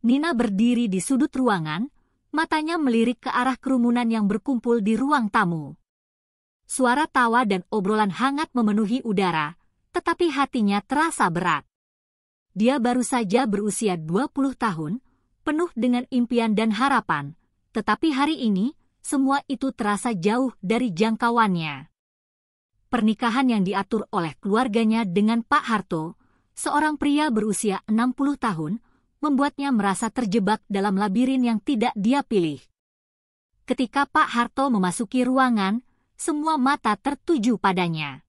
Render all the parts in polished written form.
Nina berdiri di sudut ruangan, matanya melirik ke arah kerumunan yang berkumpul di ruang tamu. Suara tawa dan obrolan hangat memenuhi udara, tetapi hatinya terasa berat. Dia baru saja berusia 20 tahun, penuh dengan impian dan harapan, tetapi hari ini, semua itu terasa jauh dari jangkauannya. Pernikahan yang diatur oleh keluarganya dengan Pak Harto, seorang pria berusia 60 tahun, membuatnya merasa terjebak dalam labirin yang tidak dia pilih. Ketika Pak Harto memasuki ruangan, semua mata tertuju padanya.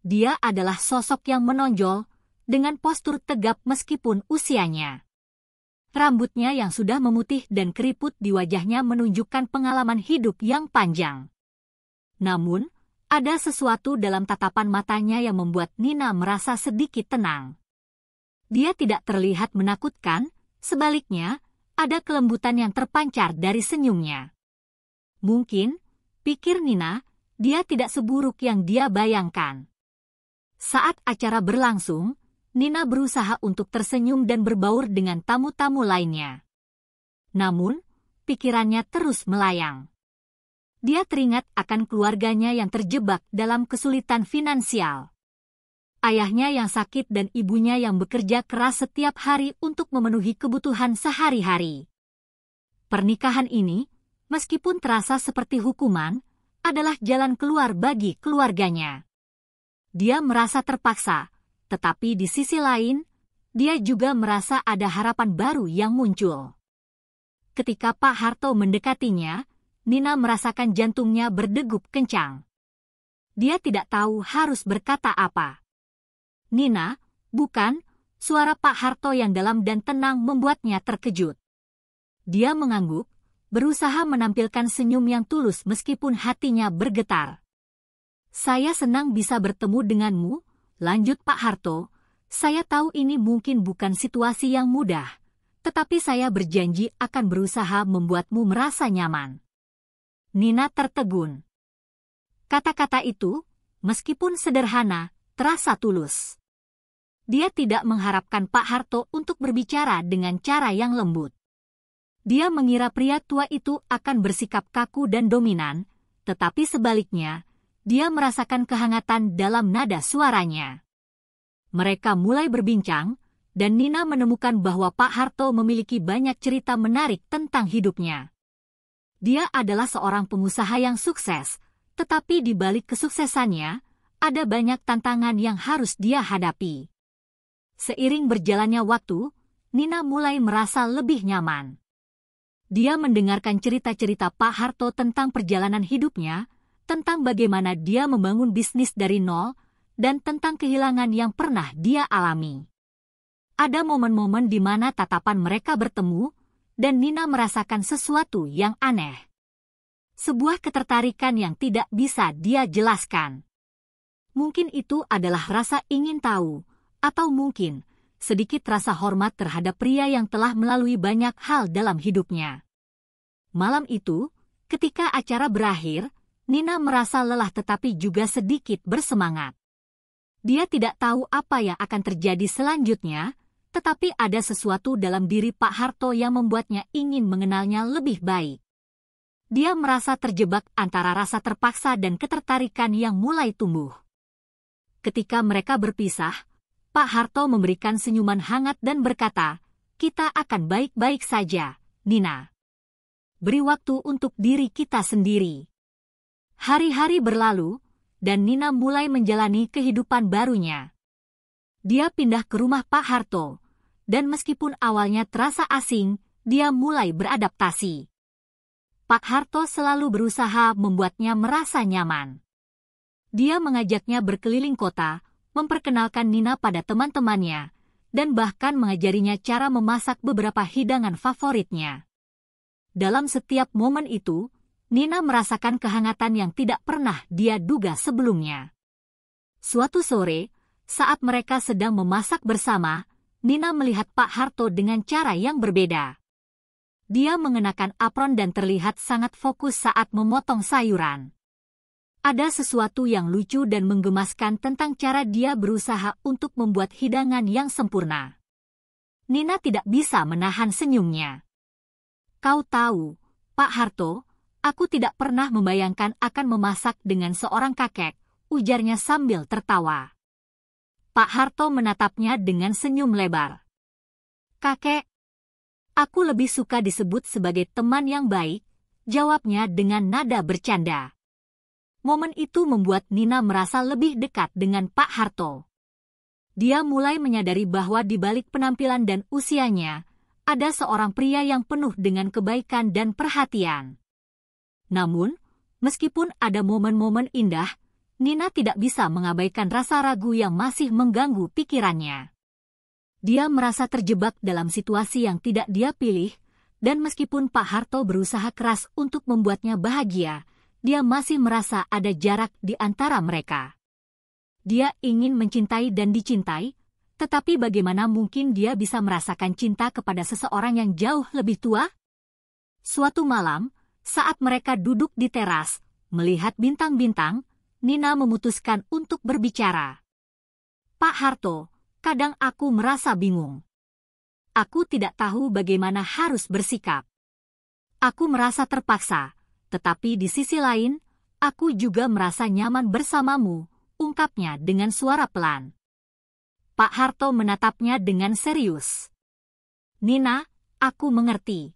Dia adalah sosok yang menonjol, dengan postur tegap meskipun usianya. Rambutnya yang sudah memutih dan keriput di wajahnya menunjukkan pengalaman hidup yang panjang. Namun, ada sesuatu dalam tatapan matanya yang membuat Nina merasa sedikit tenang. Dia tidak terlihat menakutkan, sebaliknya, ada kelembutan yang terpancar dari senyumnya. Mungkin, pikir Nina, dia tidak seburuk yang dia bayangkan. Saat acara berlangsung, Nina berusaha untuk tersenyum dan berbaur dengan tamu-tamu lainnya. Namun, pikirannya terus melayang. Dia teringat akan keluarganya yang terjebak dalam kesulitan finansial. Ayahnya yang sakit dan ibunya yang bekerja keras setiap hari untuk memenuhi kebutuhan sehari-hari. Pernikahan ini, meskipun terasa seperti hukuman, adalah jalan keluar bagi keluarganya. Dia merasa terpaksa, tetapi di sisi lain, dia juga merasa ada harapan baru yang muncul. Ketika Pak Harto mendekatinya, Nina merasakan jantungnya berdegup kencang. Dia tidak tahu harus berkata apa. Nina, bukan, suara Pak Harto yang dalam dan tenang membuatnya terkejut. Dia mengangguk, berusaha menampilkan senyum yang tulus meskipun hatinya bergetar. Saya senang bisa bertemu denganmu, lanjut Pak Harto. Saya tahu ini mungkin bukan situasi yang mudah, tetapi saya berjanji akan berusaha membuatmu merasa nyaman. Nina tertegun. Kata-kata itu, meskipun sederhana, terasa tulus. Dia tidak mengharapkan Pak Harto untuk berbicara dengan cara yang lembut. Dia mengira pria tua itu akan bersikap kaku dan dominan, tetapi sebaliknya, dia merasakan kehangatan dalam nada suaranya. Mereka mulai berbincang, dan Nina menemukan bahwa Pak Harto memiliki banyak cerita menarik tentang hidupnya. Dia adalah seorang pengusaha yang sukses, tetapi di balik kesuksesannya, ada banyak tantangan yang harus dia hadapi. Seiring berjalannya waktu, Nina mulai merasa lebih nyaman. Dia mendengarkan cerita-cerita Pak Harto tentang perjalanan hidupnya, tentang bagaimana dia membangun bisnis dari nol, dan tentang kehilangan yang pernah dia alami. Ada momen-momen di mana tatapan mereka bertemu, dan Nina merasakan sesuatu yang aneh. Sebuah ketertarikan yang tidak bisa dia jelaskan. Mungkin itu adalah rasa ingin tahu, atau mungkin sedikit rasa hormat terhadap pria yang telah melalui banyak hal dalam hidupnya. Malam itu, ketika acara berakhir, Nina merasa lelah tetapi juga sedikit bersemangat. Dia tidak tahu apa yang akan terjadi selanjutnya, tetapi ada sesuatu dalam diri Pak Harto yang membuatnya ingin mengenalnya lebih baik. Dia merasa terjebak antara rasa terpaksa dan ketertarikan yang mulai tumbuh. Ketika mereka berpisah, Pak Harto memberikan senyuman hangat dan berkata, "Kita akan baik-baik saja, Nina. Beri waktu untuk diri kita sendiri." Hari-hari berlalu, dan Nina mulai menjalani kehidupan barunya. Dia pindah ke rumah Pak Harto, dan meskipun awalnya terasa asing, dia mulai beradaptasi. Pak Harto selalu berusaha membuatnya merasa nyaman. Dia mengajaknya berkeliling kota, memperkenalkan Nina pada teman-temannya, dan bahkan mengajarinya cara memasak beberapa hidangan favoritnya. Dalam setiap momen itu, Nina merasakan kehangatan yang tidak pernah dia duga sebelumnya. Suatu sore, saat mereka sedang memasak bersama, Nina melihat Pak Harto dengan cara yang berbeda. Dia mengenakan apron dan terlihat sangat fokus saat memotong sayuran. Ada sesuatu yang lucu dan menggemaskan tentang cara dia berusaha untuk membuat hidangan yang sempurna. Nina tidak bisa menahan senyumnya. Kau tahu, Pak Harto, aku tidak pernah membayangkan akan memasak dengan seorang kakek, ujarnya sambil tertawa. Pak Harto menatapnya dengan senyum lebar. Kakek, aku lebih suka disebut sebagai teman yang baik, jawabnya dengan nada bercanda. Momen itu membuat Nina merasa lebih dekat dengan Pak Harto. Dia mulai menyadari bahwa di balik penampilan dan usianya, ada seorang pria yang penuh dengan kebaikan dan perhatian. Namun, meskipun ada momen-momen indah, Nina tidak bisa mengabaikan rasa ragu yang masih mengganggu pikirannya. Dia merasa terjebak dalam situasi yang tidak dia pilih, dan meskipun Pak Harto berusaha keras untuk membuatnya bahagia, dia masih merasa ada jarak di antara mereka. Dia ingin mencintai dan dicintai, tetapi bagaimana mungkin dia bisa merasakan cinta kepada seseorang yang jauh lebih tua? Suatu malam, saat mereka duduk di teras, melihat bintang-bintang, Nina memutuskan untuk berbicara. Pak Harto, kadang aku merasa bingung. Aku tidak tahu bagaimana harus bersikap. Aku merasa terpaksa, tetapi di sisi lain, aku juga merasa nyaman bersamamu, ungkapnya dengan suara pelan. Pak Harto menatapnya dengan serius. Nina, aku mengerti.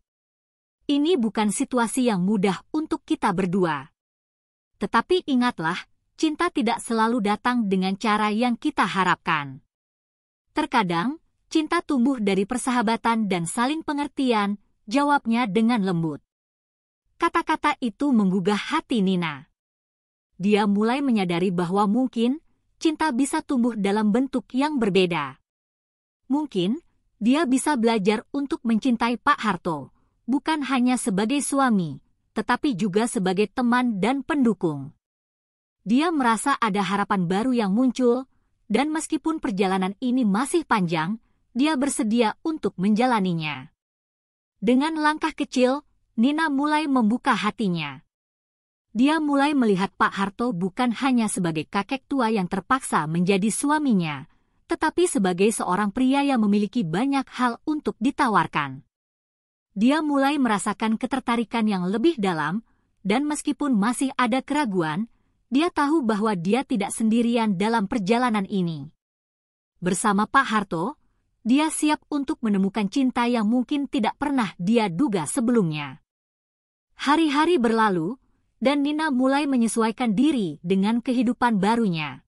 Ini bukan situasi yang mudah untuk kita berdua. Tetapi ingatlah, cinta tidak selalu datang dengan cara yang kita harapkan. Terkadang, cinta tumbuh dari persahabatan dan saling pengertian, jawabnya dengan lembut. Kata-kata itu menggugah hati Nina. Dia mulai menyadari bahwa mungkin cinta bisa tumbuh dalam bentuk yang berbeda. Mungkin dia bisa belajar untuk mencintai Pak Harto, bukan hanya sebagai suami, tetapi juga sebagai teman dan pendukung. Dia merasa ada harapan baru yang muncul, dan meskipun perjalanan ini masih panjang, dia bersedia untuk menjalaninya. Dengan langkah kecil, Nina mulai membuka hatinya. Dia mulai melihat Pak Harto bukan hanya sebagai kakek tua yang terpaksa menjadi suaminya, tetapi sebagai seorang pria yang memiliki banyak hal untuk ditawarkan. Dia mulai merasakan ketertarikan yang lebih dalam, dan meskipun masih ada keraguan, dia tahu bahwa dia tidak sendirian dalam perjalanan ini. Bersama Pak Harto, dia siap untuk menemukan cinta yang mungkin tidak pernah dia duga sebelumnya. Hari-hari berlalu, dan Nina mulai menyesuaikan diri dengan kehidupan barunya.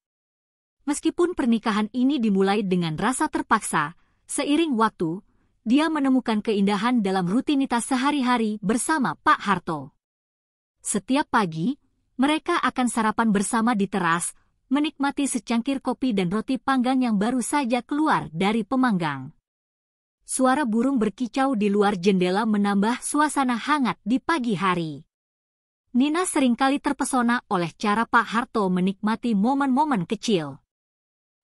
Meskipun pernikahan ini dimulai dengan rasa terpaksa, seiring waktu, dia menemukan keindahan dalam rutinitas sehari-hari bersama Pak Harto. Setiap pagi, mereka akan sarapan bersama di teras, menikmati secangkir kopi dan roti panggang yang baru saja keluar dari pemanggang. Suara burung berkicau di luar jendela menambah suasana hangat di pagi hari. Nina seringkali terpesona oleh cara Pak Harto menikmati momen-momen kecil.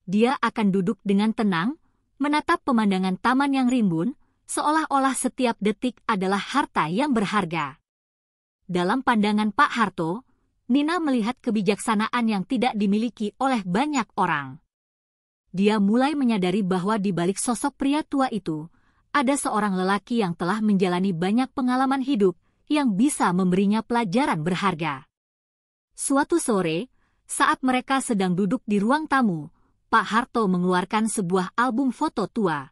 Dia akan duduk dengan tenang, menatap pemandangan taman yang rimbun, seolah-olah setiap detik adalah harta yang berharga. Dalam pandangan Pak Harto, Nina melihat kebijaksanaan yang tidak dimiliki oleh banyak orang. Dia mulai menyadari bahwa di balik sosok pria tua itu, ada seorang lelaki yang telah menjalani banyak pengalaman hidup, yang bisa memberinya pelajaran berharga. Suatu sore, saat mereka sedang duduk di ruang tamu, Pak Harto mengeluarkan sebuah album foto tua.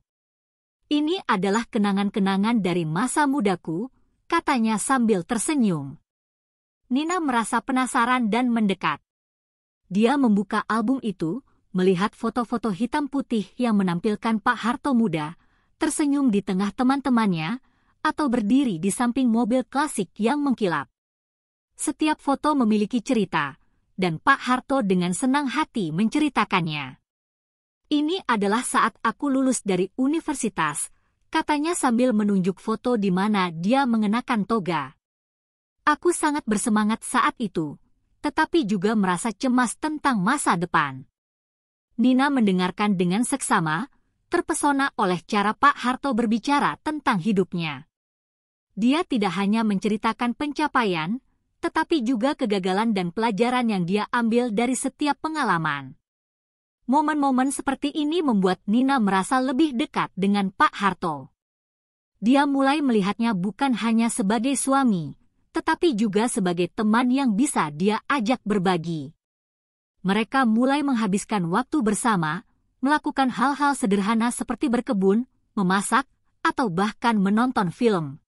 Ini adalah kenangan-kenangan dari masa mudaku, katanya sambil tersenyum. Nina merasa penasaran dan mendekat. Dia membuka album itu, melihat foto-foto hitam putih yang menampilkan Pak Harto muda, tersenyum di tengah teman-temannya, atau berdiri di samping mobil klasik yang mengkilap. Setiap foto memiliki cerita, dan Pak Harto dengan senang hati menceritakannya. Ini adalah saat aku lulus dari universitas, katanya sambil menunjuk foto di mana dia mengenakan toga. Aku sangat bersemangat saat itu, tetapi juga merasa cemas tentang masa depan. Nina mendengarkan dengan seksama, terpesona oleh cara Pak Harto berbicara tentang hidupnya. Dia tidak hanya menceritakan pencapaian, tetapi juga kegagalan dan pelajaran yang dia ambil dari setiap pengalaman. Momen-momen seperti ini membuat Nina merasa lebih dekat dengan Pak Harto. Dia mulai melihatnya bukan hanya sebagai suami, tetapi juga sebagai teman yang bisa dia ajak berbagi. Mereka mulai menghabiskan waktu bersama, melakukan hal-hal sederhana seperti berkebun, memasak, atau bahkan menonton film.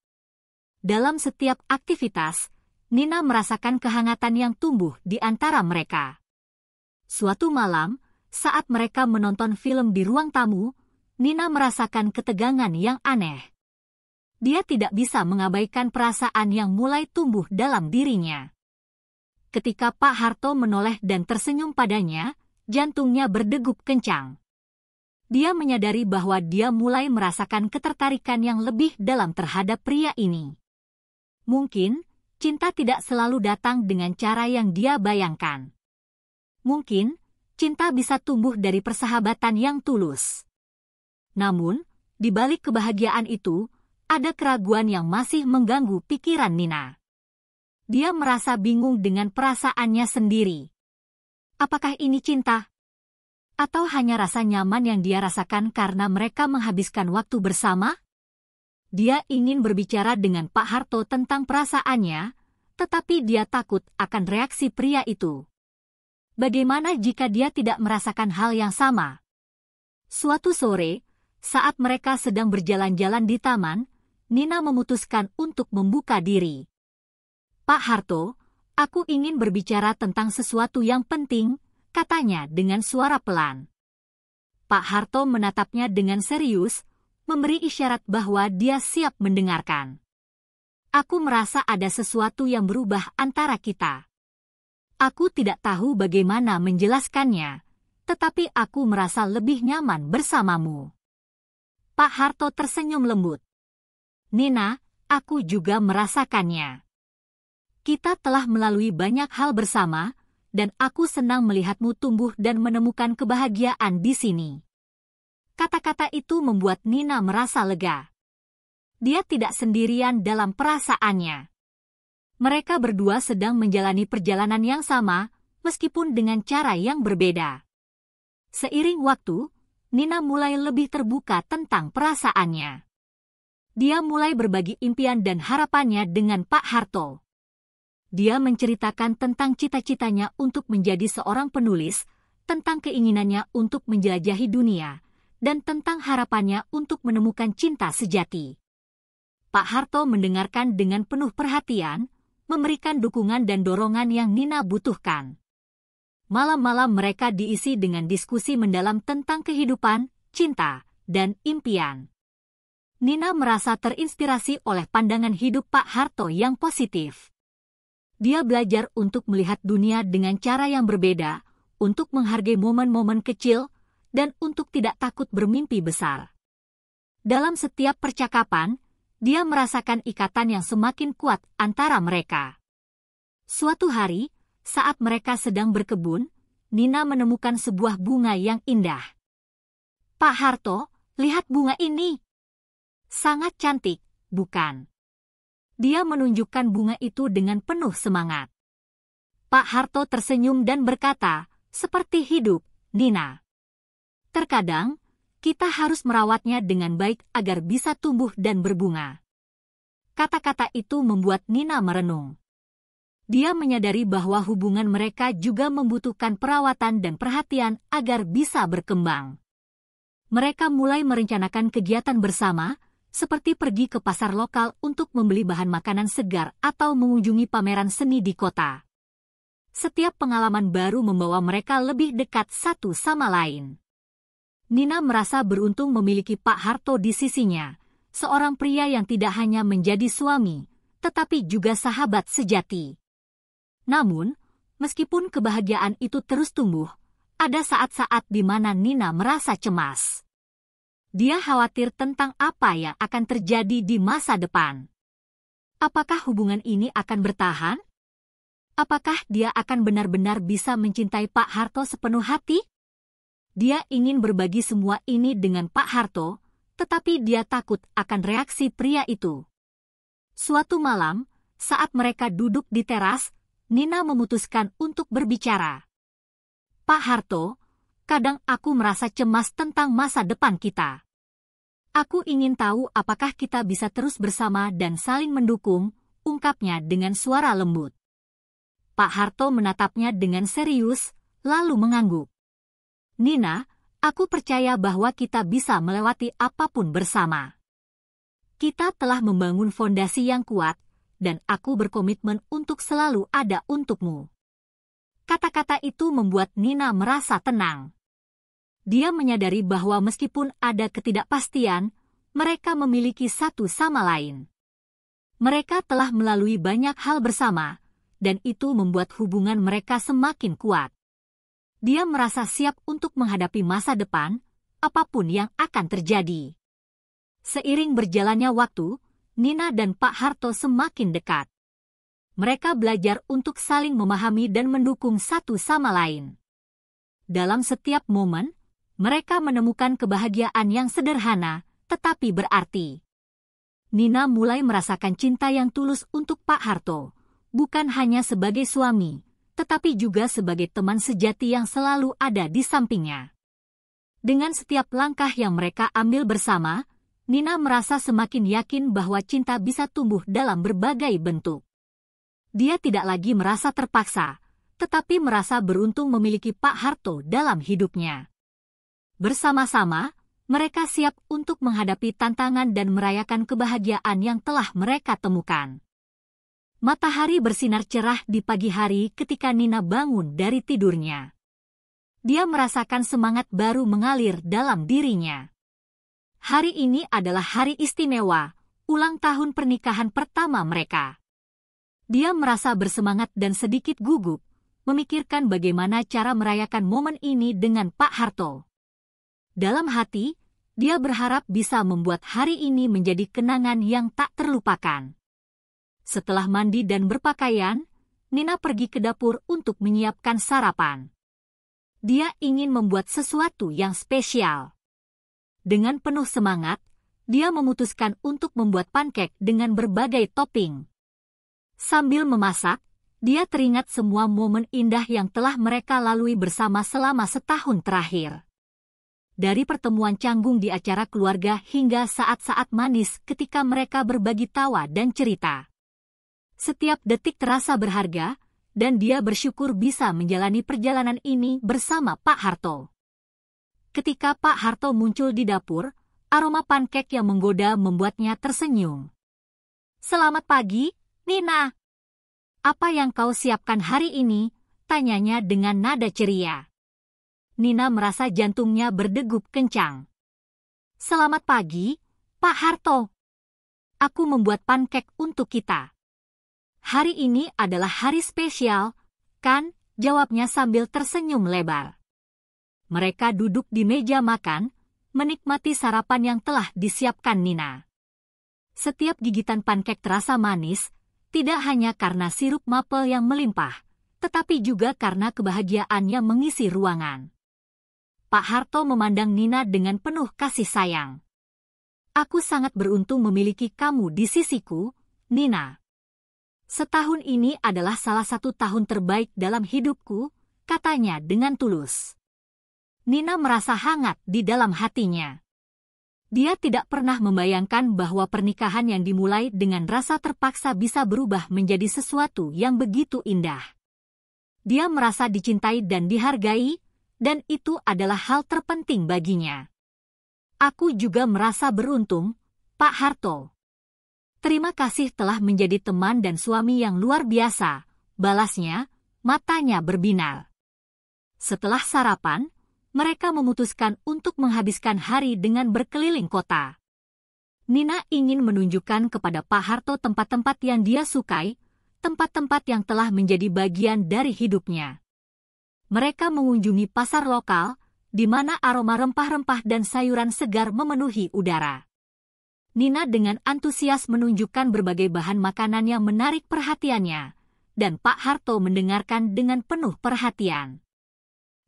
Dalam setiap aktivitas, Nina merasakan kehangatan yang tumbuh di antara mereka. Suatu malam, saat mereka menonton film di ruang tamu, Nina merasakan ketegangan yang aneh. Dia tidak bisa mengabaikan perasaan yang mulai tumbuh dalam dirinya. Ketika Pak Harto menoleh dan tersenyum padanya, jantungnya berdegup kencang. Dia menyadari bahwa dia mulai merasakan ketertarikan yang lebih dalam terhadap pria ini. Mungkin, cinta tidak selalu datang dengan cara yang dia bayangkan. Mungkin, cinta bisa tumbuh dari persahabatan yang tulus. Namun, di balik kebahagiaan itu, ada keraguan yang masih mengganggu pikiran Nina. Dia merasa bingung dengan perasaannya sendiri. Apakah ini cinta? Atau hanya rasa nyaman yang dia rasakan karena mereka menghabiskan waktu bersama? Dia ingin berbicara dengan Pak Harto tentang perasaannya, tetapi dia takut akan reaksi pria itu. Bagaimana jika dia tidak merasakan hal yang sama? Suatu sore, saat mereka sedang berjalan-jalan di taman, Nina memutuskan untuk membuka diri. Pak Harto, aku ingin berbicara tentang sesuatu yang penting, katanya dengan suara pelan. Pak Harto menatapnya dengan serius, memberi isyarat bahwa dia siap mendengarkan. Aku merasa ada sesuatu yang berubah antara kita. Aku tidak tahu bagaimana menjelaskannya, tetapi aku merasa lebih nyaman bersamamu. Pak Harto tersenyum lembut. Nina, aku juga merasakannya. Kita telah melalui banyak hal bersama, dan aku senang melihatmu tumbuh dan menemukan kebahagiaan di sini. Kata-kata itu membuat Nina merasa lega. Dia tidak sendirian dalam perasaannya. Mereka berdua sedang menjalani perjalanan yang sama, meskipun dengan cara yang berbeda. Seiring waktu, Nina mulai lebih terbuka tentang perasaannya. Dia mulai berbagi impian dan harapannya dengan Pak Harto. Dia menceritakan tentang cita-citanya untuk menjadi seorang penulis, tentang keinginannya untuk menjelajahi dunia, dan tentang harapannya untuk menemukan cinta sejati. Pak Harto mendengarkan dengan penuh perhatian, memberikan dukungan dan dorongan yang Nina butuhkan. Malam-malam mereka diisi dengan diskusi mendalam tentang kehidupan, cinta, dan impian. Nina merasa terinspirasi oleh pandangan hidup Pak Harto yang positif. Dia belajar untuk melihat dunia dengan cara yang berbeda, untuk menghargai momen-momen kecil, dan untuk tidak takut bermimpi besar. Dalam setiap percakapan, dia merasakan ikatan yang semakin kuat antara mereka. Suatu hari, saat mereka sedang berkebun, Nina menemukan sebuah bunga yang indah. Pak Harto, lihat bunga ini. Sangat cantik, bukan? Dia menunjukkan bunga itu dengan penuh semangat. Pak Harto tersenyum dan berkata, seperti hidup, Nina. Terkadang, kita harus merawatnya dengan baik agar bisa tumbuh dan berbunga. Kata-kata itu membuat Nina merenung. Dia menyadari bahwa hubungan mereka juga membutuhkan perawatan dan perhatian agar bisa berkembang. Mereka mulai merencanakan kegiatan bersama, seperti pergi ke pasar lokal untuk membeli bahan makanan segar atau mengunjungi pameran seni di kota. Setiap pengalaman baru membawa mereka lebih dekat satu sama lain. Nina merasa beruntung memiliki Pak Harto di sisinya, seorang pria yang tidak hanya menjadi suami, tetapi juga sahabat sejati. Namun, meskipun kebahagiaan itu terus tumbuh, ada saat-saat di mana Nina merasa cemas. Dia khawatir tentang apa yang akan terjadi di masa depan. Apakah hubungan ini akan bertahan? Apakah dia akan benar-benar bisa mencintai Pak Harto sepenuh hati? Dia ingin berbagi semua ini dengan Pak Harto, tetapi dia takut akan reaksi pria itu. Suatu malam, saat mereka duduk di teras, Nina memutuskan untuk berbicara. Pak Harto, kadang aku merasa cemas tentang masa depan kita. Aku ingin tahu apakah kita bisa terus bersama dan saling mendukung, ungkapnya dengan suara lembut. Pak Harto menatapnya dengan serius, lalu mengangguk. Nina, aku percaya bahwa kita bisa melewati apapun bersama. Kita telah membangun fondasi yang kuat, dan aku berkomitmen untuk selalu ada untukmu. Kata-kata itu membuat Nina merasa tenang. Dia menyadari bahwa meskipun ada ketidakpastian, mereka memiliki satu sama lain. Mereka telah melalui banyak hal bersama, dan itu membuat hubungan mereka semakin kuat. Dia merasa siap untuk menghadapi masa depan, apapun yang akan terjadi. Seiring berjalannya waktu, Nina dan Pak Harto semakin dekat. Mereka belajar untuk saling memahami dan mendukung satu sama lain. Dalam setiap momen, mereka menemukan kebahagiaan yang sederhana, tetapi berarti. Nina mulai merasakan cinta yang tulus untuk Pak Harto, bukan hanya sebagai suami, tetapi juga sebagai teman sejati yang selalu ada di sampingnya. Dengan setiap langkah yang mereka ambil bersama, Nina merasa semakin yakin bahwa cinta bisa tumbuh dalam berbagai bentuk. Dia tidak lagi merasa terpaksa, tetapi merasa beruntung memiliki Pak Harto dalam hidupnya. Bersama-sama, mereka siap untuk menghadapi tantangan dan merayakan kebahagiaan yang telah mereka temukan. Matahari bersinar cerah di pagi hari ketika Nina bangun dari tidurnya. Dia merasakan semangat baru mengalir dalam dirinya. Hari ini adalah hari istimewa, ulang tahun pernikahan pertama mereka. Dia merasa bersemangat dan sedikit gugup, memikirkan bagaimana cara merayakan momen ini dengan Pak Harto. Dalam hati, dia berharap bisa membuat hari ini menjadi kenangan yang tak terlupakan. Setelah mandi dan berpakaian, Nina pergi ke dapur untuk menyiapkan sarapan. Dia ingin membuat sesuatu yang spesial. Dengan penuh semangat, dia memutuskan untuk membuat pancake dengan berbagai topping. Sambil memasak, dia teringat semua momen indah yang telah mereka lalui bersama selama setahun terakhir. Dari pertemuan canggung di acara keluarga hingga saat-saat manis ketika mereka berbagi tawa dan cerita. Setiap detik terasa berharga, dan dia bersyukur bisa menjalani perjalanan ini bersama Pak Harto. Ketika Pak Harto muncul di dapur, aroma pancake yang menggoda membuatnya tersenyum. "Selamat pagi, Nina. Apa yang kau siapkan hari ini?" tanyanya dengan nada ceria. Nina merasa jantungnya berdegup kencang. "Selamat pagi, Pak Harto. Aku membuat pancake untuk kita." "Hari ini adalah hari spesial, kan?" jawabnya sambil tersenyum lebar. Mereka duduk di meja makan, menikmati sarapan yang telah disiapkan Nina. Setiap gigitan pancake terasa manis, tidak hanya karena sirup maple yang melimpah, tetapi juga karena kebahagiaan yang mengisi ruangan. Pak Harto memandang Nina dengan penuh kasih sayang. "Aku sangat beruntung memiliki kamu di sisiku, Nina. Setahun ini adalah salah satu tahun terbaik dalam hidupku," katanya dengan tulus. Nina merasa hangat di dalam hatinya. Dia tidak pernah membayangkan bahwa pernikahan yang dimulai dengan rasa terpaksa bisa berubah menjadi sesuatu yang begitu indah. Dia merasa dicintai dan dihargai, dan itu adalah hal terpenting baginya. "Aku juga merasa beruntung, Pak Harto. Terima kasih telah menjadi teman dan suami yang luar biasa," balasnya, matanya berbinar. Setelah sarapan, mereka memutuskan untuk menghabiskan hari dengan berkeliling kota. Nina ingin menunjukkan kepada Pak Harto tempat-tempat yang dia sukai, tempat-tempat yang telah menjadi bagian dari hidupnya. Mereka mengunjungi pasar lokal, di mana aroma rempah-rempah dan sayuran segar memenuhi udara. Nina dengan antusias menunjukkan berbagai bahan makanan yang menarik perhatiannya, dan Pak Harto mendengarkan dengan penuh perhatian.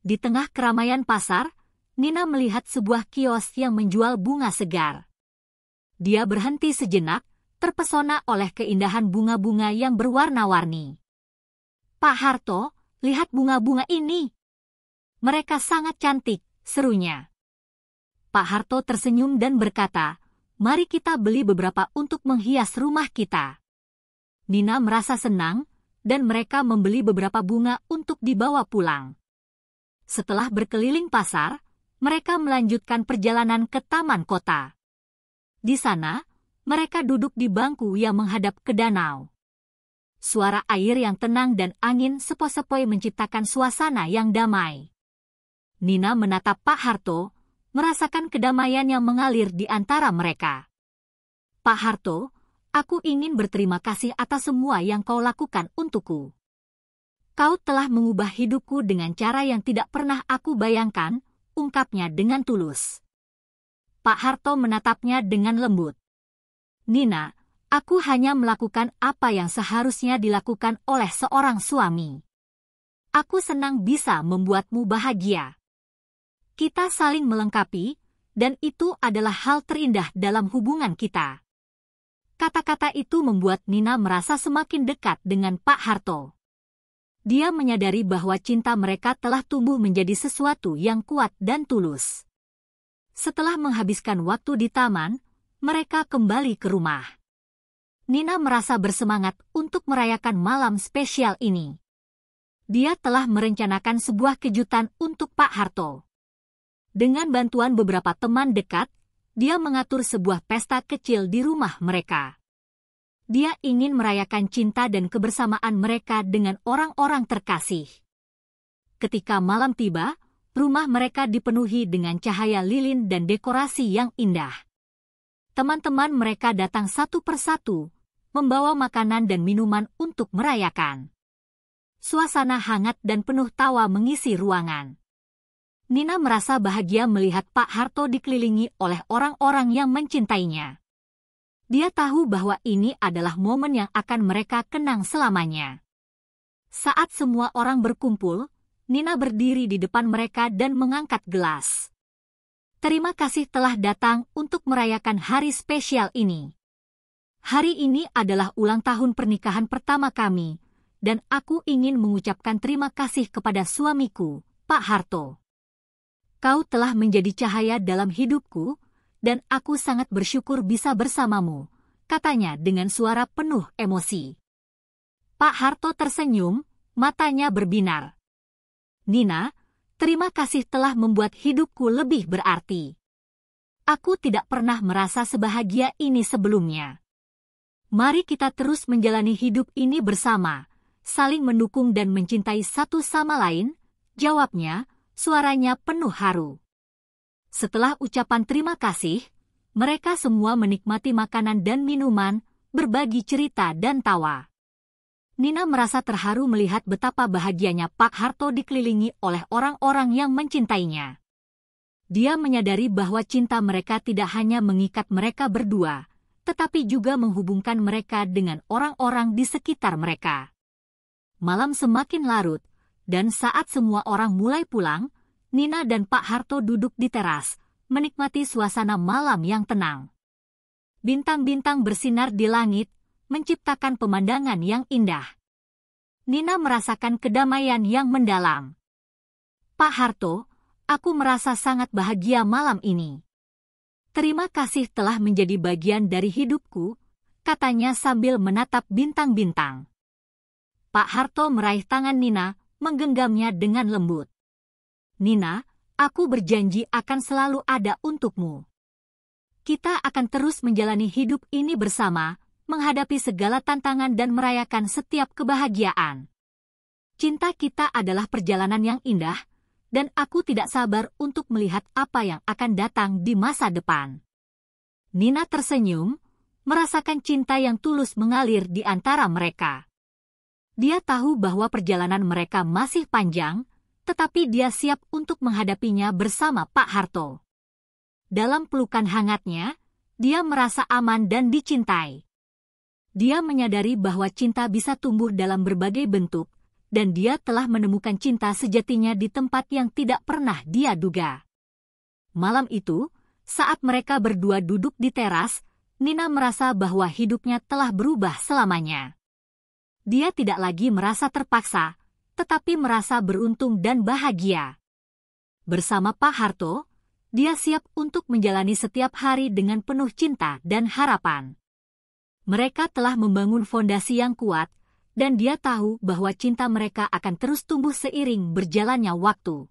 Di tengah keramaian pasar, Nina melihat sebuah kios yang menjual bunga segar. Dia berhenti sejenak, terpesona oleh keindahan bunga-bunga yang berwarna-warni. "Pak Harto, lihat bunga-bunga ini. Mereka sangat cantik, serunya. Pak Harto tersenyum dan berkata, "Mari kita beli beberapa untuk menghias rumah kita." Nina merasa senang, dan mereka membeli beberapa bunga untuk dibawa pulang. Setelah berkeliling pasar, mereka melanjutkan perjalanan ke taman kota. Di sana, mereka duduk di bangku yang menghadap ke danau. Suara air yang tenang dan angin sepoi-sepoi menciptakan suasana yang damai. Nina menatap Pak Harto, merasakan kedamaian yang mengalir di antara mereka. "Pak Harto, aku ingin berterima kasih atas semua yang kau lakukan untukku. Kau telah mengubah hidupku dengan cara yang tidak pernah aku bayangkan," ungkapnya dengan tulus. Pak Harto menatapnya dengan lembut. "Nina, aku hanya melakukan apa yang seharusnya dilakukan oleh seorang suami. Aku senang bisa membuatmu bahagia. Kita saling melengkapi, dan itu adalah hal terindah dalam hubungan kita." Kata-kata itu membuat Nina merasa semakin dekat dengan Pak Harto. Dia menyadari bahwa cinta mereka telah tumbuh menjadi sesuatu yang kuat dan tulus. Setelah menghabiskan waktu di taman, mereka kembali ke rumah. Nina merasa bersemangat untuk merayakan malam spesial ini. Dia telah merencanakan sebuah kejutan untuk Pak Harto. Dengan bantuan beberapa teman dekat, dia mengatur sebuah pesta kecil di rumah mereka. Dia ingin merayakan cinta dan kebersamaan mereka dengan orang-orang terkasih. Ketika malam tiba, rumah mereka dipenuhi dengan cahaya lilin dan dekorasi yang indah. Teman-teman mereka datang satu persatu, membawa makanan dan minuman untuk merayakan. Suasana hangat dan penuh tawa mengisi ruangan. Nina merasa bahagia melihat Pak Harto dikelilingi oleh orang-orang yang mencintainya. Dia tahu bahwa ini adalah momen yang akan mereka kenang selamanya. Saat semua orang berkumpul, Nina berdiri di depan mereka dan mengangkat gelas. "Terima kasih telah datang untuk merayakan hari spesial ini. Hari ini adalah ulang tahun pernikahan pertama kami, dan aku ingin mengucapkan terima kasih kepada suamiku, Pak Harto. Kau telah menjadi cahaya dalam hidupku, dan aku sangat bersyukur bisa bersamamu," katanya dengan suara penuh emosi. Pak Harto tersenyum, matanya berbinar. "Nina, terima kasih telah membuat hidupku lebih berarti. Aku tidak pernah merasa sebahagia ini sebelumnya. Mari kita terus menjalani hidup ini bersama, saling mendukung dan mencintai satu sama lain," jawabnya, suaranya penuh haru. Setelah ucapan terima kasih, mereka semua menikmati makanan dan minuman, berbagi cerita dan tawa. Nina merasa terharu melihat betapa bahagianya Pak Harto dikelilingi oleh orang-orang yang mencintainya. Dia menyadari bahwa cinta mereka tidak hanya mengikat mereka berdua, tetapi juga menghubungkan mereka dengan orang-orang di sekitar mereka. Malam semakin larut, dan saat semua orang mulai pulang, Nina dan Pak Harto duduk di teras, menikmati suasana malam yang tenang. Bintang-bintang bersinar di langit, menciptakan pemandangan yang indah. Nina merasakan kedamaian yang mendalam. "Pak Harto, aku merasa sangat bahagia malam ini. Terima kasih telah menjadi bagian dari hidupku," katanya sambil menatap bintang-bintang. Pak Harto meraih tangan Nina, menggenggamnya dengan lembut. "Nina, aku berjanji akan selalu ada untukmu. Kita akan terus menjalani hidup ini bersama, menghadapi segala tantangan dan merayakan setiap kebahagiaan. Cinta kita adalah perjalanan yang indah, dan aku tidak sabar untuk melihat apa yang akan datang di masa depan." Nina tersenyum, merasakan cinta yang tulus mengalir di antara mereka. Dia tahu bahwa perjalanan mereka masih panjang, tetapi dia siap untuk menghadapinya bersama Pak Harto. Dalam pelukan hangatnya, dia merasa aman dan dicintai. Dia menyadari bahwa cinta bisa tumbuh dalam berbagai bentuk, dan dia telah menemukan cinta sejatinya di tempat yang tidak pernah dia duga. Malam itu, saat mereka berdua duduk di teras, Nina merasa bahwa hidupnya telah berubah selamanya. Dia tidak lagi merasa terpaksa, tetapi merasa beruntung dan bahagia. Bersama Pak Harto, dia siap untuk menjalani setiap hari dengan penuh cinta dan harapan. Mereka telah membangun fondasi yang kuat, dan dia tahu bahwa cinta mereka akan terus tumbuh seiring berjalannya waktu.